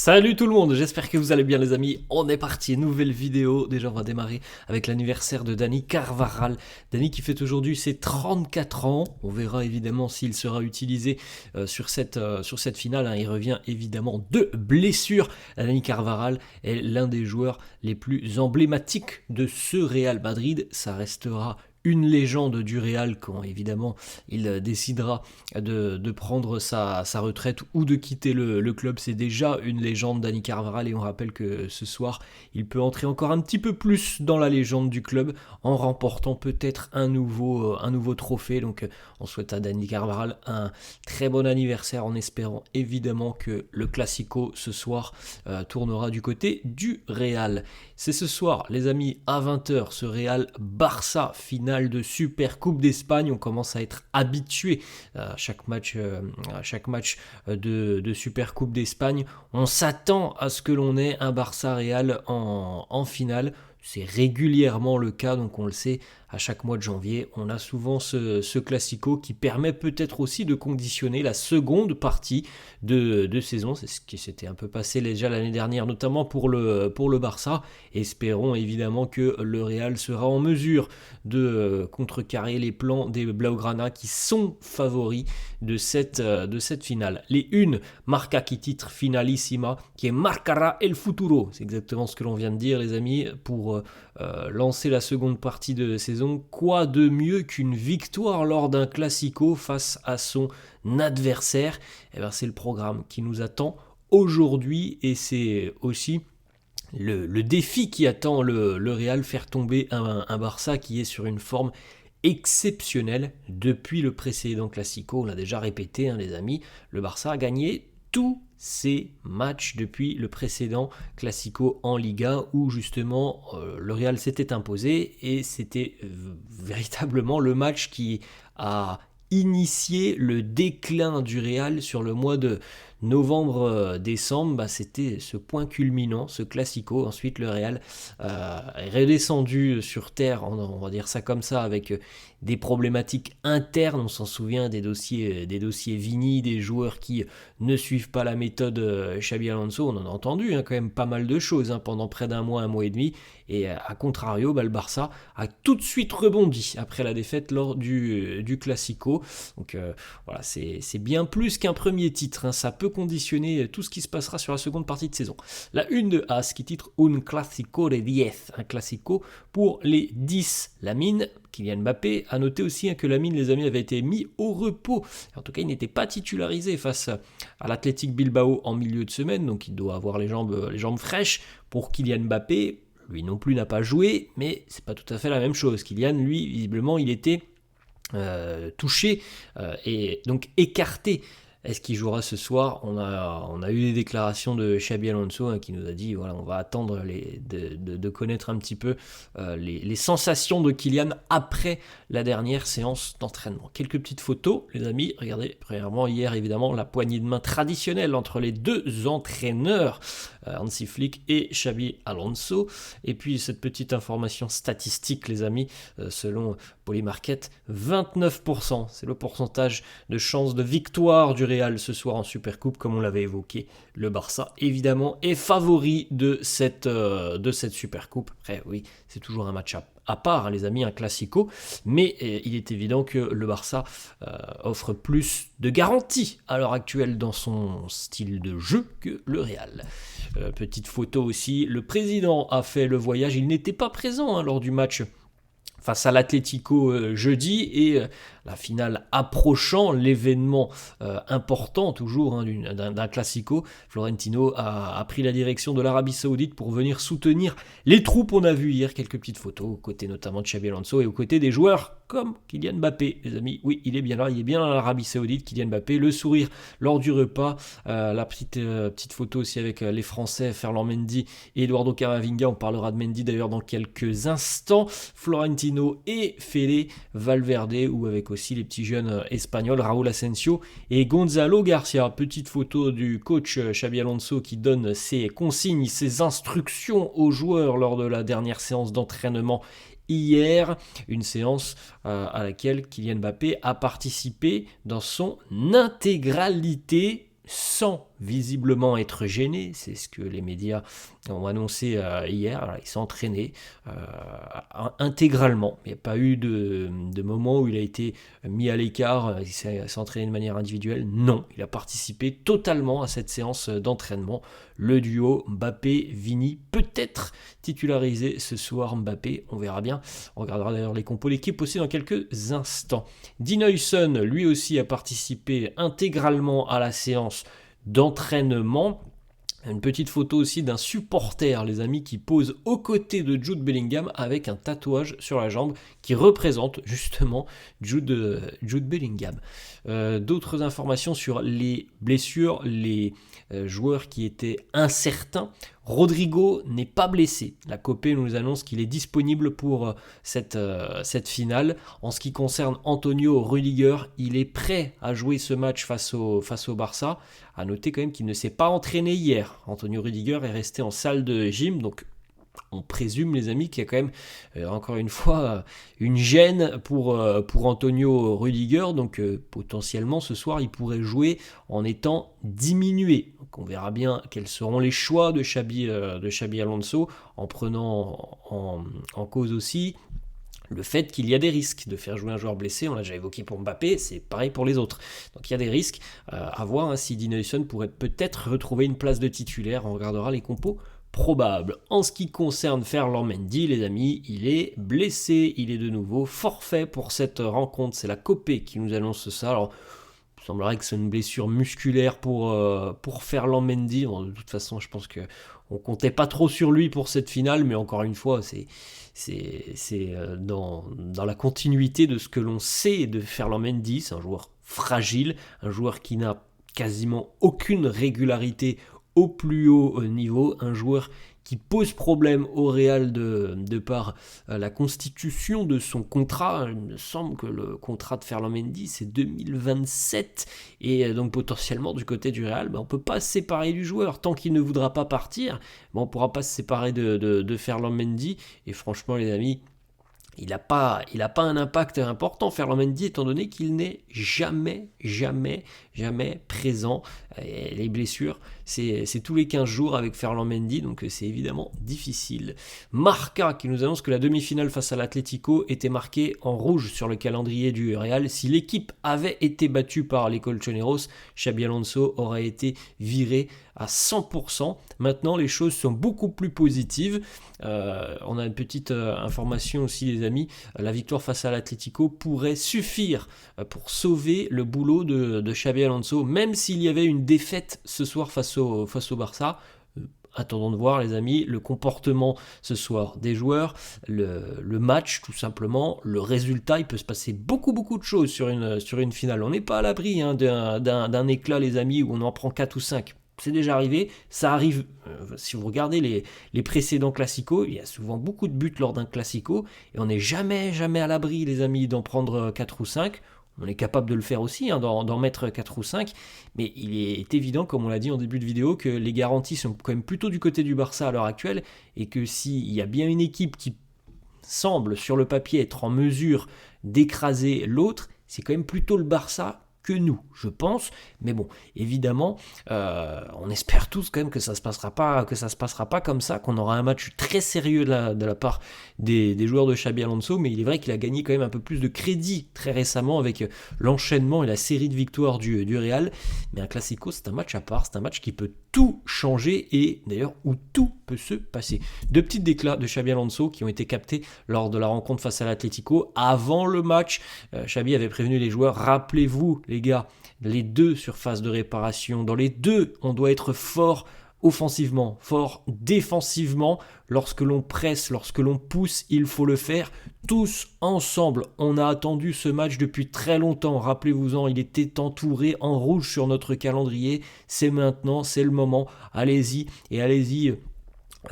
Salut tout le monde, j'espère que vous allez bien les amis, on est parti, nouvelle vidéo, déjà on va démarrer avec l'anniversaire de Dani Carvajal, Dani qui fête aujourd'hui ses 34 ans, on verra évidemment s'il sera utilisé sur cette finale, hein. Il revient évidemment de blessure. Dani Carvajal est l'un des joueurs les plus emblématiques de ce Real Madrid, ça restera une légende du Real quand évidemment il décidera de prendre sa retraite ou de quitter le club. C'est déjà une légende, Dani Carvajal, et on rappelle que ce soir il peut entrer encore un petit peu plus dans la légende du club en remportant peut-être un nouveau trophée. Donc on souhaite à Dani Carvajal un très bon anniversaire en espérant évidemment que le Classico ce soir tournera du côté du Real. C'est ce soir les amis à 20h, ce Real Barça finale de Super Coupe d'Espagne. On commence à être habitué à chaque match, de Super Coupe d'Espagne. On s'attend à ce que l'on ait un Barça Real en finale. C'est régulièrement le cas, donc on le sait, à chaque mois de janvier, on a souvent ce Classico qui permet peut-être aussi de conditionner la seconde partie de saison. C'est ce qui s'était un peu passé déjà l'année dernière, notamment pour le Barça. Espérons évidemment que le Real sera en mesure de contrecarrer les plans des Blaugrana qui sont favoris de cette finale. Les une, Marca qui titre Finalissima, qui est Marcará el Futuro. C'est exactement ce que l'on vient de dire les amis, pour lancer la seconde partie de saison. Quoi de mieux qu'une victoire lors d'un Classico face à son adversaire? Eh bien, c'est le programme qui nous attend aujourd'hui et c'est aussi le défi qui attend le Real, faire tomber un Barça qui est sur une forme exceptionnelle depuis le précédent Classico. On l'a déjà répété les amis, le Barça a gagné tous ces matchs depuis le précédent Classico en Liga où justement le Real s'était imposé et c'était véritablement le match qui a initié le déclin du Real sur le mois de novembre-décembre. C'était ce point culminant, ce Classico. Ensuite le Real est redescendu sur terre, on va dire ça comme ça, avec des problématiques internes. On s'en souvient des dossiers Vini, des joueurs qui ne suivent pas la méthode Xabi Alonso. On en a entendu quand même pas mal de choses pendant près d'un mois et demi. Et à contrario, le Barça a tout de suite rebondi après la défaite lors du Classico. Donc voilà, c'est bien plus qu'un premier titre. Ça peut conditionner tout ce qui se passera sur la seconde partie de saison. La une de As qui titre Un Clásico de 10, un Classico pour les 10. Lamine, Kylian Mbappé, a noté aussi que Lamine, les amis, avait été mis au repos. En tout cas, il n'était pas titularisé face à l'Athletic Bilbao en milieu de semaine, donc il doit avoir les jambes fraîches. Pour Kylian Mbappé, lui non plus n'a pas joué, mais c'est pas tout à fait la même chose. Kylian, lui, visiblement, il était touché et donc écarté. Est-ce qu'il jouera ce soir? On a eu des déclarations de Xabi Alonso qui nous a dit voilà, on va attendre de connaître un petit peu les sensations de Kylian après la dernière séance d'entraînement. Quelques petites photos, les amis. Regardez, premièrement, hier, évidemment, la poignée de main traditionnelle entre les deux entraîneurs, Hansi Flick et Xabi Alonso. Et puis, cette petite information statistique, les amis, selon Polymarket, 29%, c'est le pourcentage de chance de victoire du Real ce soir en Supercoupe, comme on l'avait évoqué. Le Barça, évidemment, est favori de cette Supercoupe. Après, oui, c'est toujours un match à part, les amis, un Classico, mais il est évident que le Barça offre plus de garanties à l'heure actuelle dans son style de jeu que le Real. Petite photo aussi, le président a fait le voyage, il n'était pas présent lors du match face à l'Atlético jeudi, et la finale approchant, l'événement important toujours d'un Classico, Florentino a pris la direction de l'Arabie Saoudite pour venir soutenir les troupes. On a vu hier quelques petites photos aux côtés notamment de Xabi Alonso et aux côtés des joueurs comme Kylian Mbappé, les amis. Oui, il est bien là, il est bien dans l'Arabie Saoudite, Kylian Mbappé, le sourire lors du repas, la petite photo aussi avec les Français, Ferland Mendy et Eduardo Camavinga. On parlera de Mendy d'ailleurs dans quelques instants. Florentino et Fede Valverde, ou avec aussi les petits jeunes espagnols, Raúl Asensio et Gonzalo Garcia. Petite photo du coach Xabi Alonso qui donne ses consignes, ses instructions aux joueurs lors de la dernière séance d'entraînement hier, une séance à laquelle Kylian Mbappé a participé dans son intégralité, sans visiblement être gêné, c'est ce que les médias ont annoncé hier. Alors, il s'est entraîné intégralement, il n'y a pas eu de moment où il a été mis à l'écart, il s'est entraîné de manière individuelle, non, il a participé totalement à cette séance d'entraînement. Le duo Mbappé-Vini, peut-être titularisé ce soir. Mbappé, on verra bien, on regardera d'ailleurs les compos d'équipe aussi dans quelques instants. Dean Huijsen, lui aussi, a participé intégralement à la séance d'entraînement. Une petite photo aussi d'un supporter, les amis, qui pose aux côtés de Jude Bellingham avec un tatouage sur la jambe qui représente justement Jude Bellingham. D'autres informations sur les blessures, les joueurs qui étaient incertains. Rodrigo n'est pas blessé. La Copé nous annonce qu'il est disponible pour cette finale. En ce qui concerne Antonio Rüdiger, il est prêt à jouer ce match face au Barça. À noter quand même qu'il ne s'est pas entraîné hier. Antonio Rüdiger est resté en salle de gym, donc on présume, les amis, qu'il y a quand même, encore une fois, une gêne pour Antonio Rüdiger. Donc potentiellement, ce soir, il pourrait jouer en étant diminué. Donc on verra bien quels seront les choix de Xabi Alonso, en prenant en cause aussi le fait qu'il y a des risques de faire jouer un joueur blessé. On l'a déjà évoqué pour Mbappé, c'est pareil pour les autres. Donc il y a des risques à voir si Dean Huijsen pourrait peut-être retrouver une place de titulaire. On regardera les compos probable. En ce qui concerne Ferland Mendy, les amis, il est blessé, il est de nouveau forfait pour cette rencontre. C'est la Copé qui nous annonce ça. Alors, il semblerait que c'est une blessure musculaire pour Ferland Mendy. Bon, de toute façon, je pense qu'on comptait pas trop sur lui pour cette finale, mais encore une fois, c'est dans la continuité de ce que l'on sait de Ferland Mendy. C'est un joueur fragile, un joueur qui n'a quasiment aucune régularité au plus haut niveau, un joueur qui pose problème au Real de par la constitution de son contrat. Il me semble que le contrat de Ferland Mendy c'est 2027 et donc potentiellement du côté du Real, on ne peut pas se séparer du joueur tant qu'il ne voudra pas partir. On ne pourra pas se séparer de Ferland Mendy et franchement les amis, il n'a pas un impact important, Ferland Mendy, étant donné qu'il n'est jamais présent. Et les blessures, c'est tous les 15 jours avec Ferland Mendy, donc c'est évidemment difficile. Marca qui nous annonce que la demi-finale face à l'Atlético était marquée en rouge sur le calendrier du Real. Si l'équipe avait été battue par les Colchoneros, Xabi Alonso aurait été viré à 100%. Maintenant, les choses sont beaucoup plus positives. On a une petite information aussi, les amis. La victoire face à l'Atlético pourrait suffire pour sauver le boulot de Xabi Alonso, même s'il y avait une défaite ce soir face au Barça. Attendons de voir, les amis, le comportement ce soir des joueurs, le match tout simplement, le résultat. Il peut se passer beaucoup de choses sur une finale. On n'est pas à l'abri d'un éclat, les amis, où on en prend 4 ou 5. C'est déjà arrivé, ça arrive, si vous regardez les précédents classicos, il y a souvent beaucoup de buts lors d'un classico, et on n'est jamais à l'abri, les amis, d'en prendre 4 ou 5. On est capable de le faire aussi, d'en mettre 4 ou 5, mais il est évident, comme on l'a dit en début de vidéo, que les garanties sont quand même plutôt du côté du Barça à l'heure actuelle, et que s'il y a bien une équipe qui semble sur le papier être en mesure d'écraser l'autre, c'est quand même plutôt le Barça que nous, je pense. Mais bon, évidemment, on espère tous quand même que ça se passera pas comme ça, qu'on aura un match très sérieux de la part des joueurs de Xabi Alonso. Mais il est vrai qu'il a gagné quand même un peu plus de crédit très récemment avec l'enchaînement et la série de victoires du Real. Mais un Classico, c'est un match à part, c'est un match qui peut tout changer et d'ailleurs où tout peut se passer. Deux petites déclats de Xabi Alonso qui ont été captés lors de la rencontre face à l'Atlético. Avant le match, Xabi avait prévenu les joueurs, rappelez-vous les gars, les deux surfaces de réparation, dans les deux, on doit être fort offensivement, fort défensivement. Lorsque l'on presse, lorsque l'on pousse, il faut le faire tous ensemble. On a attendu ce match depuis très longtemps, rappelez-vous-en, il était entouré en rouge sur notre calendrier. C'est maintenant, c'est le moment, allez-y et allez-y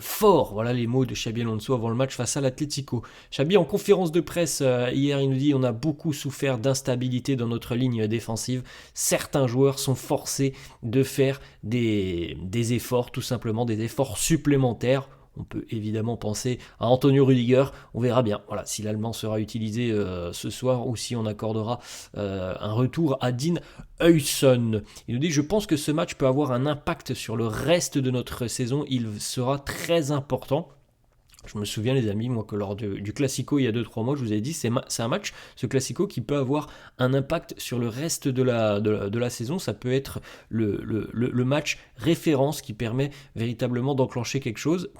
fort, voilà les mots de Xabi Alonso avant le match face à l'Atlético. Xabi en conférence de presse hier, il nous dit: on a beaucoup souffert d'instabilité dans notre ligne défensive. Certains joueurs sont forcés de faire des efforts, tout simplement des efforts supplémentaires. On peut évidemment penser à Antonio Rudiger. On verra bien si l'Allemand sera utilisé ce soir ou si on accordera un retour à Dean Huijsen. Il nous dit: je pense que ce match peut avoir un impact sur le reste de notre saison. Il sera très important. Je me souviens, les amis, moi, que lors du Classico, il y a 2-3 mois, je vous ai dit, c'est un match, ce Classico, qui peut avoir un impact sur le reste de la saison. Ça peut être le match référence qui permet véritablement d'enclencher quelque chose.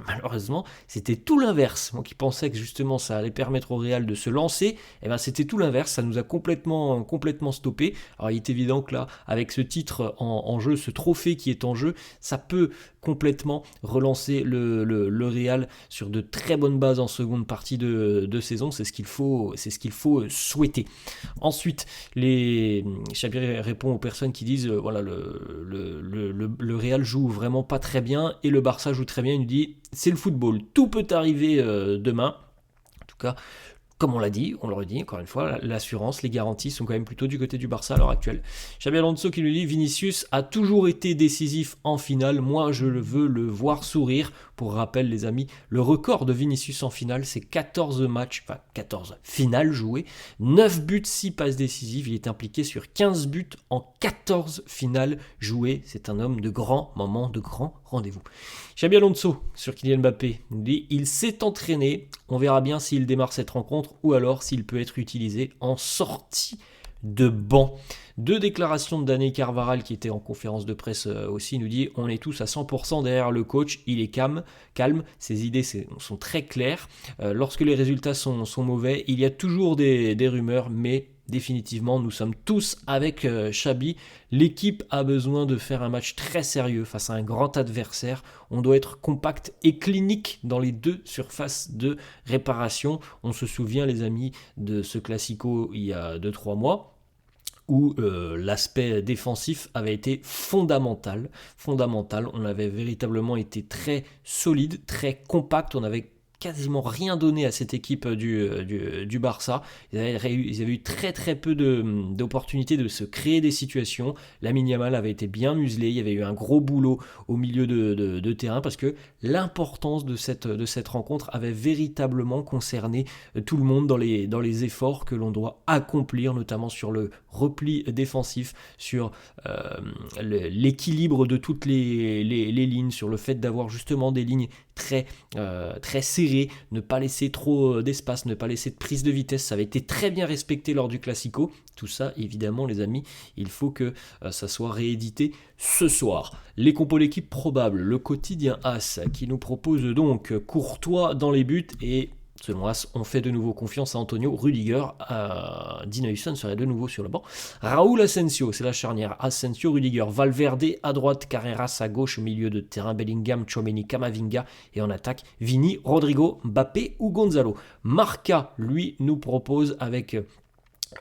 Malheureusement, c'était tout l'inverse. Moi qui pensais que justement ça allait permettre au Real de se lancer, c'était tout l'inverse. Ça nous a complètement stoppé. Alors il est évident que là, avec ce titre en jeu, ce trophée qui est en jeu, ça peut complètement relancer le Real sur de très bonnes bases en seconde partie de saison. C'est ce qu'il faut souhaiter. Ensuite, Xabi répond aux personnes qui disent le Real joue vraiment pas très bien et le Barça joue très bien. Il nous dit: c'est le football, tout peut arriver demain. En tout cas, comme on l'a dit, on le redit encore une fois, l'assurance, les garanties sont quand même plutôt du côté du Barça à l'heure actuelle. Xabi Alonso qui nous dit: Vinicius a toujours été décisif en finale, moi je veux le voir sourire. Pour rappel les amis, le record de Vinicius en finale, c'est 14 finales jouées, 9 buts, 6 passes décisives. Il est impliqué sur 15 buts en 14 finales jouées. C'est un homme de grands moments, de grands rendez-vous. Xabi Alonso sur Kylian Mbappé nous dit: il s'est entraîné, on verra bien s'il démarre cette rencontre ou alors s'il peut être utilisé en sortie de banc. 2 déclarations de Dani Carvajal qui était en conférence de presse aussi, nous dit: on est tous à 100% derrière le coach, il est calme, ses idées sont très claires, lorsque les résultats sont mauvais, il y a toujours des rumeurs, mais définitivement nous sommes tous avec Xabi. L'équipe a besoin de faire un match très sérieux face à un grand adversaire. On doit être compact et clinique dans les 2 surfaces de réparation. On se souvient les amis de ce Classico il y a 2-3 mois où l'aspect défensif avait été fondamental. On avait véritablement été très solide, très compact. On avait quasiment rien donné à cette équipe du Barça. Ils avaient eu très très peu d'opportunités de se créer des situations. Lamine Yamal avait été bien muselé, il y avait eu un gros boulot au milieu de terrain parce que l'importance de cette rencontre avait véritablement concerné tout le monde dans les efforts que l'on doit accomplir, notamment sur le repli défensif, sur l'équilibre de toutes les lignes, sur le fait d'avoir justement des lignes très serrées, ne pas laisser trop d'espace, ne pas laisser de prise de vitesse. Ça avait été très bien respecté lors du Classico. Tout ça, évidemment, les amis, il faut que ça soit réédité ce soir. Les compos d'équipe probables, le quotidien AS qui nous propose donc Courtois dans les buts et selon As, on fait de nouveau confiance à Antonio Rudiger. Dean Huijsen serait de nouveau sur le banc. Raúl Asensio, c'est la charnière. Asensio, Rudiger, Valverde à droite, Carreras à gauche, au milieu de terrain, Bellingham, Tchouaméni, Camavinga et en attaque, Vini, Rodrigo, Mbappé ou Gonzalo. Marca, lui, nous propose avec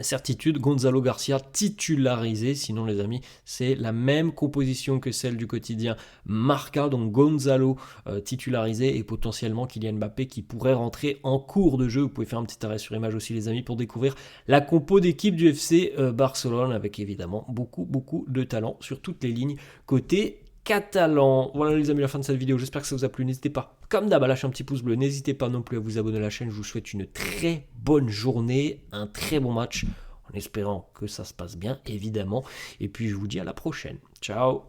certitude Gonzalo Garcia titularisé. Sinon les amis, c'est la même composition que celle du quotidien Marca, donc Gonzalo titularisé et potentiellement Kylian Mbappé qui pourrait rentrer en cours de jeu. Vous pouvez faire un petit arrêt sur image aussi les amis pour découvrir la compo d'équipe du FC Barcelone avec évidemment beaucoup de talent sur toutes les lignes côté catalan. Voilà les amis, la fin de cette vidéo, j'espère que ça vous a plu. N'hésitez pas, comme d'hab, à lâcher un petit pouce bleu. N'hésitez pas non plus à vous abonner à la chaîne. Je vous souhaite une très bonne journée, un très bon match, en espérant que ça se passe bien, évidemment. Et puis je vous dis à la prochaine. Ciao.